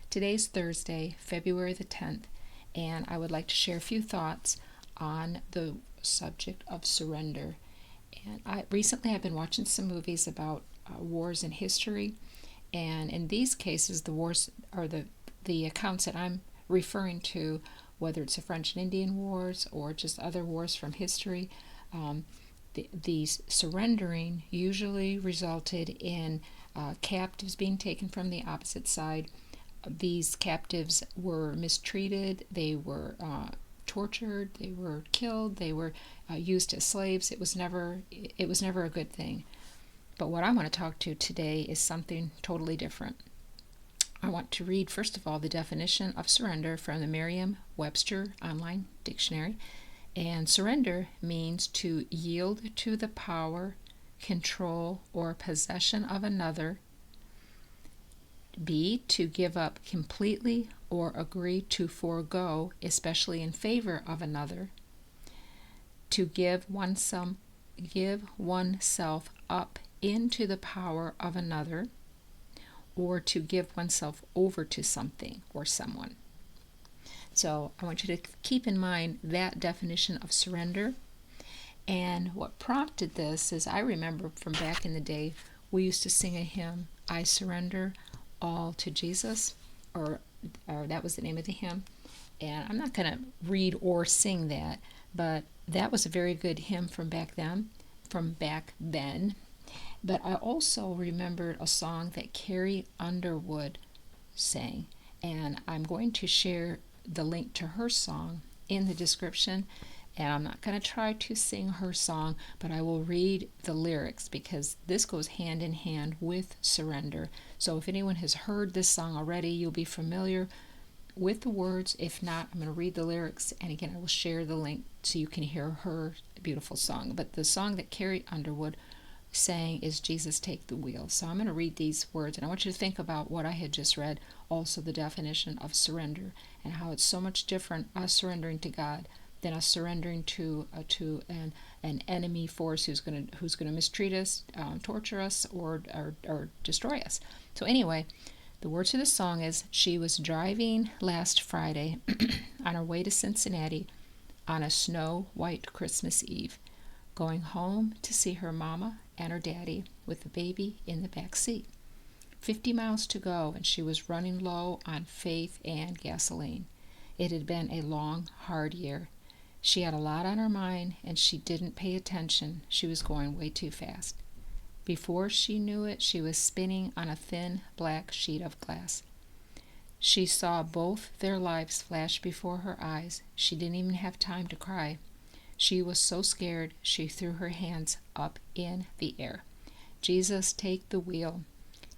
Today's Thursday, February the 10th, and I would like to share a few thoughts on the subject of surrender. And recently I've been watching some movies about wars in history, and in these cases, the wars are the accounts that I'm referring to, whether it's the French and Indian Wars or just other wars from history. These surrendering usually resulted in captives being taken from the opposite side. These captives were mistreated, they were tortured, they were killed, they were used as slaves. It was never a good thing. But what I want to talk to today is something totally different. I want to read, first of all, the definition of surrender from the Merriam-Webster Online Dictionary. And surrender means to yield to the power, control, or possession of another. B, to give up completely or agree to forgo, especially in favor of another. To give oneself up into the power of another, or to give oneself over to something or someone. So I want you to keep in mind that definition of surrender. And what prompted this is I remember from back in the day, we used to sing a hymn, I Surrender All to Jesus, or that was the name of the hymn. And I'm not going to read or sing that, but that was a very good hymn from back then. But I also remembered a song that Carrie Underwood sang, and I'm going to share the link to her song in the description. And I'm not going to try to sing her song, but I will read the lyrics because this goes hand in hand with surrender. So if anyone has heard this song already, you'll be familiar with the words. If not, I'm going to read the lyrics, and again, I will share the link so you can hear her beautiful song. But the song that Carrie Underwood sang is Jesus, Take the Wheel. So I'm going to read these words, and I want you to think about what I had just read, also the definition of surrender, and how it's so much different, us surrendering to God, than us surrendering to an enemy force who's going to mistreat us, torture us, or destroy us. So anyway, the words of the song is, she was driving last Friday on her way to Cincinnati on a snow-white Christmas Eve, going home to see her mama and her daddy with the baby in the back seat. 50 miles to go, and she was running low on faith and gasoline. It had been a long, hard year. She had a lot on her mind, and she didn't pay attention. She was going way too fast. Before she knew it, she was spinning on a thin, black sheet of glass. She saw both their lives flash before her eyes. She didn't even have time to cry. She was so scared, she threw her hands up in the air. Jesus, take the wheel.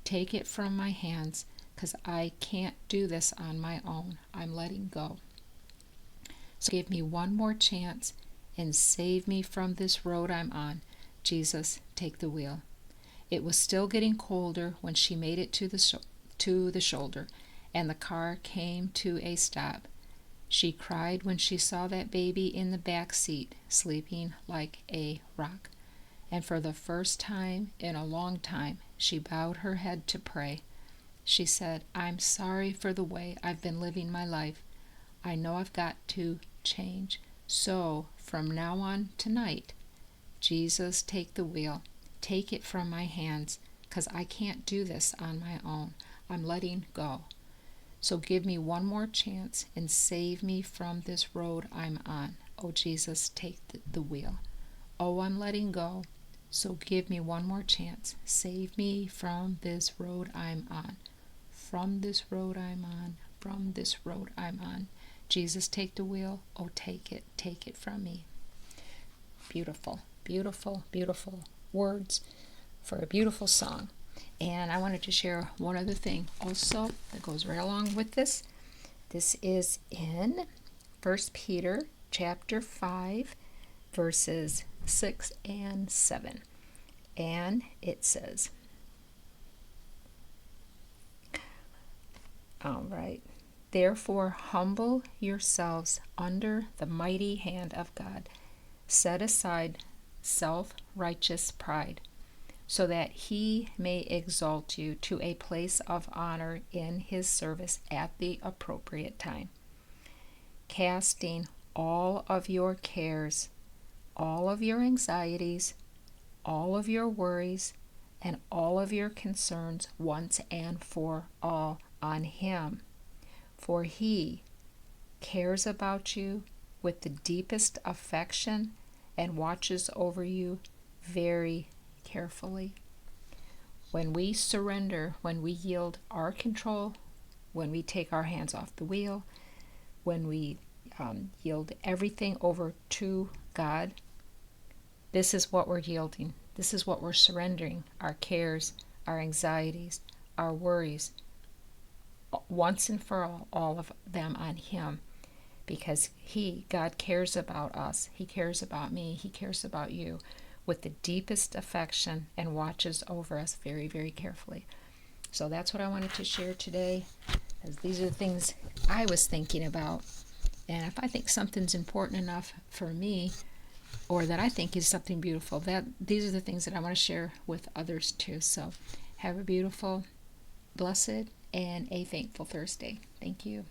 Take it from my hands, 'cause I can't do this on my own. I'm letting go. So give me one more chance and save me from this road I'm on. Jesus, take the wheel. It was still getting colder when she made it to the shoulder, and the car came to a stop. She cried when she saw that baby in the back seat, sleeping like a rock. And for the first time in a long time, she bowed her head to pray. She said, I'm sorry for the way I've been living my life. I know I've got to change. So, from now on tonight, Jesus, take the wheel. Take it from my hands, 'cause I can't do this on my own. I'm letting go. So give me one more chance and save me from this road I'm on. Oh, Jesus, take the wheel. Oh, I'm letting go. So give me one more chance. Save me from this road I'm on. From this road I'm on. From this road I'm on. Jesus, take the wheel. Oh, take it from me. Beautiful, beautiful, beautiful words for a beautiful song. And I wanted to share one other thing also that goes right along with this. This is in 1 Peter chapter 5, verses 6 and 7. And it says, all right, therefore humble yourselves under the mighty hand of God. Set aside self-righteous pride, so that he may exalt you to a place of honor in his service at the appropriate time, casting all of your cares, all of your anxieties, all of your worries, and all of your concerns once and for all on him. For he cares about you with the deepest affection and watches over you very carefully. When we surrender, when we yield our control, when we take our hands off the wheel, when we yield everything over to God, this is what we're yielding. This is what we're surrendering: our cares, our anxieties, our worries, once and for all of them on him. Because God cares about us. He cares about me. He cares about you with the deepest affection and watches over us very, very carefully. So that's what I wanted to share today, as these are the things I was thinking about. And if I think something's important enough for me, or that I think is something beautiful, these are the things that I want to share with others too. So have a beautiful, blessed, and a thankful Thursday. Thank you.